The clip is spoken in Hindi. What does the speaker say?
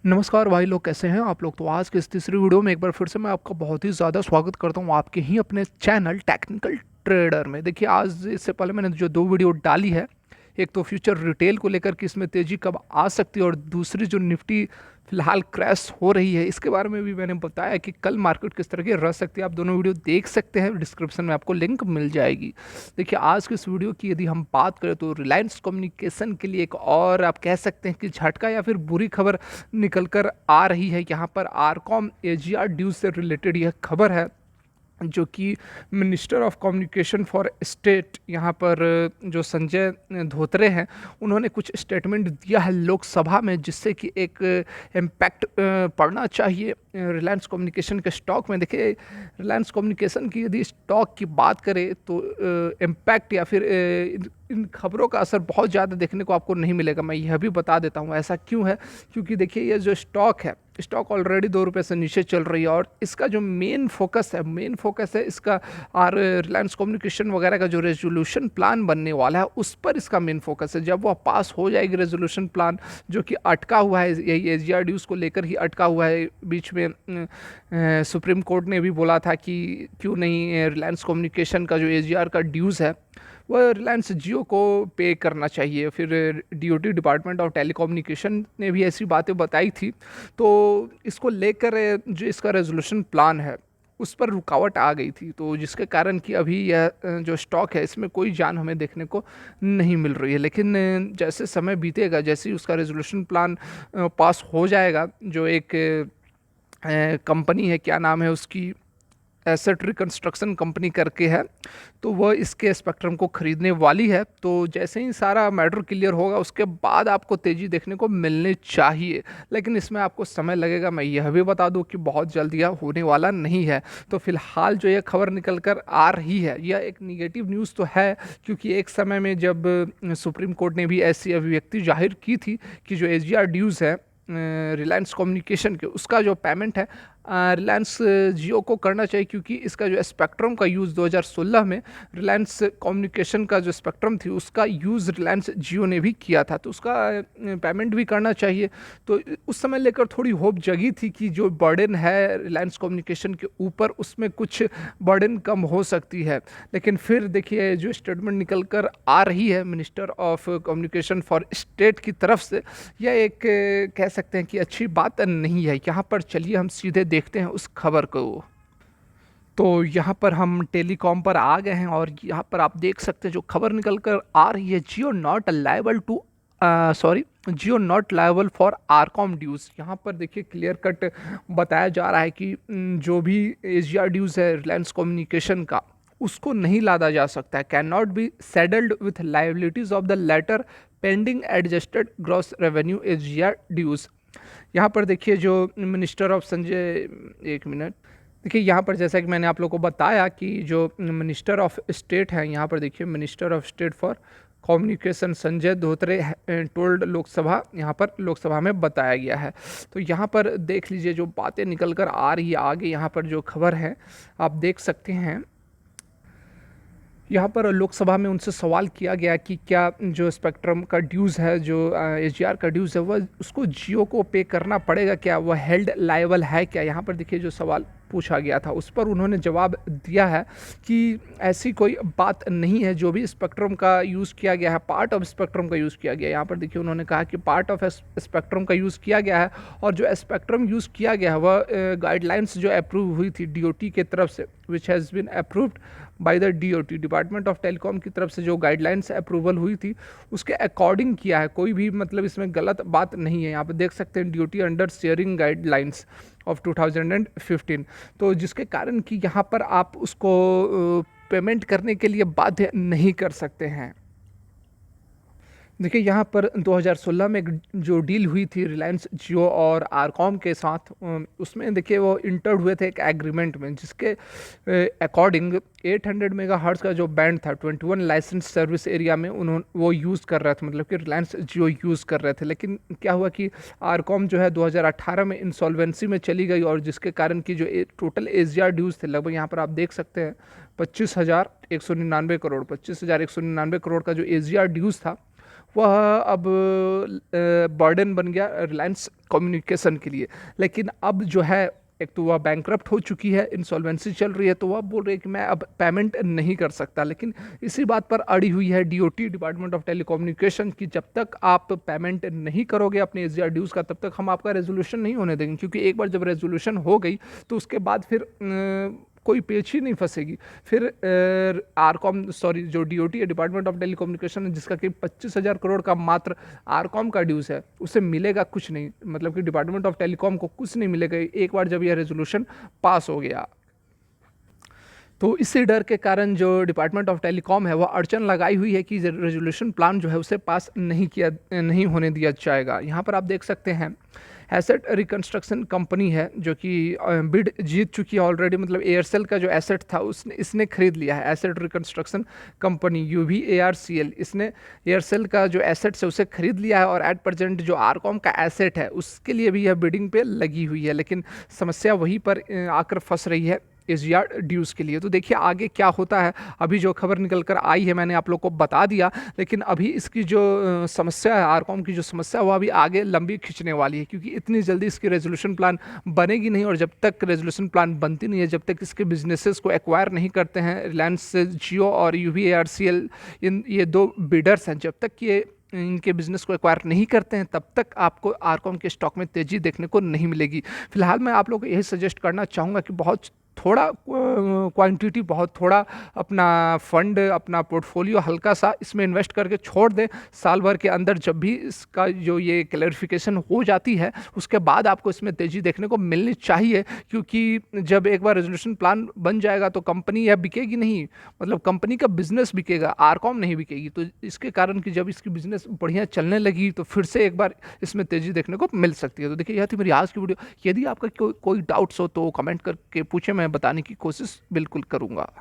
नमस्कार भाई लोग, कैसे हैं आप लोग। तो आज के इस तीसरी वीडियो में एक बार फिर से मैं आपका बहुत ही ज़्यादा स्वागत करता हूं आपके ही अपने चैनल टेक्निकल ट्रेडर में। देखिए, आज इससे पहले मैंने जो दो वीडियो डाली है, एक तो फ्यूचर रिटेल को लेकर कि इसमें तेज़ी कब आ सकती है, और दूसरी जो निफ्टी फिलहाल क्रैश हो रही है, इसके बारे में भी मैंने बताया कि कल मार्केट किस तरह की रह सकती है। आप दोनों वीडियो देख सकते हैं, डिस्क्रिप्शन में आपको लिंक मिल जाएगी। देखिए, आज के इस वीडियो की यदि हम बात करें तो रिलायंस कम्युनिकेशन के लिए एक और आप कह सकते हैं कि झटका या फिर बुरी खबर निकल कर आ रही है। यहाँ पर आरकॉम एजीआर ड्यूज से रिलेटेड यह खबर है, जो कि minister of communication for state यहाँ पर जो संजय धोत्रे हैं, उन्होंने कुछ स्टेटमेंट दिया है लोकसभा में, जिससे कि एक इम्पैक्ट पड़ना चाहिए रिलायंस कम्युनिकेशन के स्टॉक में। देखिए, रिलायंस कम्युनिकेशन की यदि स्टॉक की बात करें तो इम्पैक्ट या फिर इन खबरों का असर बहुत ज़्यादा देखने को आपको नहीं मिलेगा। मैं यह भी बता देता हूँ ऐसा क्यों है, क्योंकि देखिए, ये जो स्टॉक है, स्टॉक ऑलरेडी 2 रुपये से नीचे चल रही है, और इसका जो मेन फोकस है इसका, और रिलायंस कम्युनिकेशन वगैरह का जो रेजोल्यूशन प्लान बनने वाला है, उस पर इसका मेन फोकस है। जब वह पास हो जाएगी रेजोल्यूशन प्लान, जो कि अटका हुआ है, यही एजीआर ड्यूज को लेकर ही अटका हुआ है। बीच में सुप्रीम कोर्ट ने भी बोला था कि क्यों नहीं रिलायंस कम्युनिकेशन का जो एजीआर का ड्यूज़ है वह रिलायंस जियो को पे करना चाहिए। फिर डीओटी, डिपार्टमेंट ऑफ टेलीकम्युनिकेशन ने भी ऐसी बातें बताई थी। तो इसको लेकर जो इसका रेजोल्यूशन प्लान है, उस पर रुकावट आ गई थी, तो जिसके कारण कि अभी यह जो स्टॉक है, इसमें कोई जान हमें देखने को नहीं मिल रही है। लेकिन जैसे समय बीतेगा, जैसे ही उसका रेजोल्यूशन प्लान पास हो जाएगा, जो एक कंपनी है, क्या नाम है उसकी, एसेट रिकंस्ट्रक्शन कंपनी करके है, तो वह इसके स्पेक्ट्रम को खरीदने वाली है। तो जैसे ही सारा मैटर क्लियर होगा, उसके बाद आपको तेज़ी देखने को मिलनी चाहिए, लेकिन इसमें आपको समय लगेगा। मैं यह भी बता दूं कि बहुत जल्द यह होने वाला नहीं है। तो फिलहाल जो यह खबर निकल कर आ रही है, यह एक निगेटिव न्यूज़ तो है, क्योंकि एक समय में जब सुप्रीम कोर्ट ने भी ऐसी अभिव्यक्ति जाहिर की थी कि जो एजीआर ड्यूज़ है रिलायंस कम्युनिकेशन के, उसका जो पेमेंट है रिलायंस जियो को करना चाहिए, क्योंकि इसका जो स्पेक्ट्रम का यूज़ 2016 में रिलायंस कम्युनिकेशन का जो स्पेक्ट्रम थी, उसका यूज़ रिलायंस जियो ने भी किया था, तो उसका पेमेंट भी करना चाहिए। तो उस समय लेकर थोड़ी होप जगी थी कि जो बर्डन है रिलायंस कम्युनिकेशन के ऊपर, उसमें कुछ बर्डन कम हो सकती है। लेकिन फिर देखिए, जो स्टेटमेंट निकल कर आ रही है minister of communication for state की तरफ से, यह एक कह सकते हैं कि अच्छी बात नहीं है। यहाँ पर चलिए हम सीधे देखते हैं उस खबर को। तो यहाँ पर हम टेलीकॉम पर आ गए हैं, और यहाँ पर आप देख सकते हैं जो खबर निकल कर आ रही है, Jio not liable to Jio not liable for RCom dues. यहाँ पर देखिए, क्लियर कट बताया जा रहा है कि जो भी एजीआर ड्यूज़ है रिलायंस कम्युनिकेशन का, उसको नहीं लादा जा सकता है। Can not be settled with liabilities of the latter pending adjusted gross revenue AGR dues. यहाँ पर देखिए, जो मिनिस्टर ऑफ संजय, एक मिनट, देखिए यहाँ पर जैसा कि मैंने आप लोगों को बताया कि जो मिनिस्टर ऑफ स्टेट हैं, यहाँ पर देखिए minister of state for communication Sanjay Dhotre told Lok Sabha, यहाँ पर लोकसभा में बताया गया है। तो यहाँ पर देख लीजिए जो बातें निकल कर आ रही है आगे, यहाँ पर जो खबर है आप देख सकते हैं। यहाँ पर लोकसभा में उनसे सवाल किया गया कि क्या जो स्पेक्ट्रम का ड्यूज़ है, जो एजीआर का ड्यूज़ है, वह उसको जियो को पे करना पड़ेगा क्या, वह हेल्ड लायबल है क्या। यहाँ पर देखिए जो सवाल पूछा गया था, उस पर उन्होंने जवाब दिया है कि ऐसी कोई बात नहीं है। जो भी स्पेक्ट्रम का यूज़ किया गया है, पार्ट ऑफ स्पेक्ट्रम का यूज़ किया गया है। यहाँ पर देखिए उन्होंने कहा कि पार्ट ऑफ स्पेक्ट्रम का यूज़ किया गया है, और जो स्पेक्ट्रम यूज़ किया गया है वह गाइडलाइंस जो अप्रूव हुई थी डीओटी के तरफ से, which has been approved by the DOT, department of telecom की तरफ से जो गाइडलाइंस अप्रूवल हुई थी, उसके अकॉर्डिंग किया है। कोई भी मतलब इसमें गलत बात नहीं है। यहाँ पर देख सकते हैं DOT under sharing guidelines of 2015, तो जिसके कारण कि यहाँ पर आप उसको पेमेंट करने के लिए बाध्य नहीं कर सकते हैं। देखिए, यहाँ पर 2016 में एक जो डील हुई थी रिलायंस जियो और आरकॉम के साथ, उसमें देखिए वो इंटर्ड हुए थे एक एग्रीमेंट में, जिसके अकॉर्डिंग 800 मेगाहर्ट्ज़ का जो बैंड था 21 लाइसेंस सर्विस एरिया में उन्होंने वो यूज़ कर रहे थे, मतलब कि रिलायंस जियो यूज़ कर रहे थे। लेकिन क्या हुआ कि आरकॉम जो है 2018 में इंसॉल्वेंसी में चली गई, और जिसके कारण कि जो टोटल एजीआर ड्यूज़ थे, लगभग यहाँ पर आप देख सकते हैं 25,199 करोड़, 25,199 करोड़ का जो एजीआर ड्यूज़ था, वह अब बर्डन बन गया रिलायंस कम्युनिकेशन के लिए। लेकिन अब जो है, एक तो वह बैंकरप्ट हो चुकी है, इंसॉल्वेंसी चल रही है, तो वह बोल रही है कि मैं अब पेमेंट नहीं कर सकता। लेकिन इसी बात पर अड़ी हुई है डीओटी, डिपार्टमेंट ऑफ टेलीकम्युनिकेशन, की जब तक आप पेमेंट नहीं करोगे अपने एसजीआर ड्यूज़ का, तब तक हम आपका रेजोल्यूशन नहीं होने देंगे। क्योंकि एक बार जब रेजोल्यूशन हो गई तो उसके बाद फिर कोई पेच ही नहीं फंसेगी। फिर आरकॉम, सॉरी, जो डीओटी है, डिपार्टमेंट ऑफ टेलीकम्युनिकेशन, जिसका कि 25,000 करोड़ का मात्र आरकॉम का ड्यूज़ है, उसे मिलेगा कुछ नहीं। मतलब कि डिपार्टमेंट ऑफ टेलीकॉम को कुछ नहीं मिलेगा एक बार जब यह रेजोल्यूशन पास हो गया। तो इसी डर के कारण जो डिपार्टमेंट ऑफ टेलीकॉम है वह अड़चन लगाई हुई है कि रेजोल्यूशन प्लान जो है उसे पास नहीं होने दिया जाएगा। यहाँ पर आप देख सकते हैं एसेट रिकंस्ट्रक्शन कंपनी है जो कि बिड जीत चुकी है ऑलरेडी। मतलब एयरसेल का जो एसेट था इसने खरीद लिया है। एसेट रिकंस्ट्रक्शन कंपनी UVARCL, इसने एयरसेल का जो एसेट है उसे खरीद लिया है। और एट प्रेजेंट जो आरकॉम का एसेट है उसके लिए भी यह बिडिंग पे लगी हुई है। लेकिन समस्या वहीं पर आकर फंस रही है एसजीआर ड्यूज़ के लिए। तो देखिए आगे क्या होता है। अभी जो खबर निकल कर आई है मैंने आप लोग को बता दिया, लेकिन अभी इसकी जो समस्या है, आरकॉम की जो समस्या है, वो अभी आगे लंबी खींचने वाली है। क्योंकि इतनी जल्दी इसकी रेजोल्यूशन प्लान बनेगी नहीं, और जब तक रेजोल्यूशन प्लान बनती नहीं है, जब तक इसके बिजनेसेस को एक्वायर नहीं करते हैं रिलायंस, जियो और UVARCL, ये दो बिडर्स हैं, जब तक ये इनके बिजनेस को एक्वायर नहीं करते हैं, तब तक आपको आरकॉम के स्टॉक में तेज़ी देखने को नहीं मिलेगी। फिलहाल मैं आप लोगों को यही सजेस्ट करना चाहूँगा कि बहुत थोड़ा क्वांटिटी, बहुत थोड़ा अपना फंड, अपना पोर्टफोलियो हल्का सा इसमें इन्वेस्ट करके छोड़ दें। साल भर के अंदर जब भी इसका जो ये क्लैरिफिकेशन हो जाती है, उसके बाद आपको इसमें तेज़ी देखने को मिलनी चाहिए। क्योंकि जब एक बार रेजोल्यूशन प्लान बन जाएगा तो कंपनी यह बिकेगी नहीं, मतलब कंपनी का बिजनेस बिकेगा, आरकॉम नहीं बिकेगी। तो इसके कारण कि जब इसकी बिजनेस बढ़िया चलने लगी तो फिर से एक बार इसमें तेज़ी देखने को मिल सकती है। तो देखिए यह थी मेरी आज की वीडियो। यदि आपका कोई डाउट्स हो तो कमेंट करके पूछे, मैं बताने की कोशिश बिल्कुल करूँगा।